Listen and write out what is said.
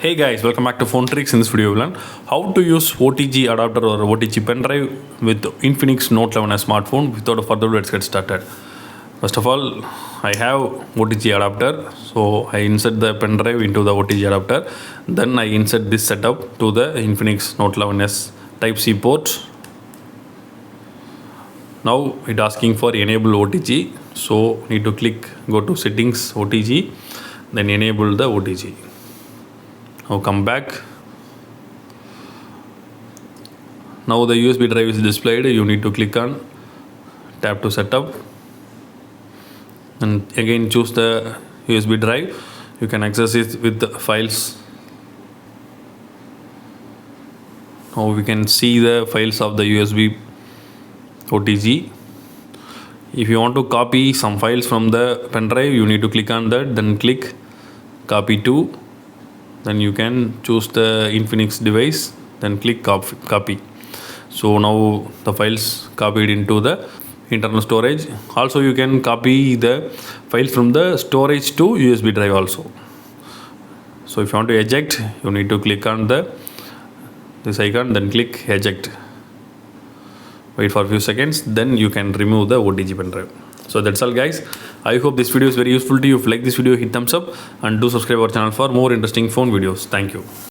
Hey guys, welcome back to Phone Tricks. In this video, we'll learn how to use OTG adapter or OTG pen drive with Infinix Note 11 as smartphone. Without further ado, let's get started. First of all, I have OTG adapter, so I insert the pen drive into the OTG adapter. Then I insert this setup to the Infinix Note 11s Type-C port. Now it asking for enable OTG, so need to go to settings OTG, then enable the OTG. Now come back. Now the USB drive is displayed. You need to click on tap to setup and again choose the USB drive. You can access it with the files. Now we can see the files of the USB OTG. If you want to copy some files from the pen drive, you need to click on that, then click copy to. Then you can choose the Infinix device, then click copy. So now the files copied into the internal storage. Also you can copy the files from the storage to USB drive also. So if you want to eject, you need to click on this icon, then click eject. Wait for a few seconds, then you can remove the OTG pen drive. So that's all guys. I hope this video is very useful to you. If you like this video, hit thumbs up and do subscribe our channel for more interesting phone videos. Thank you.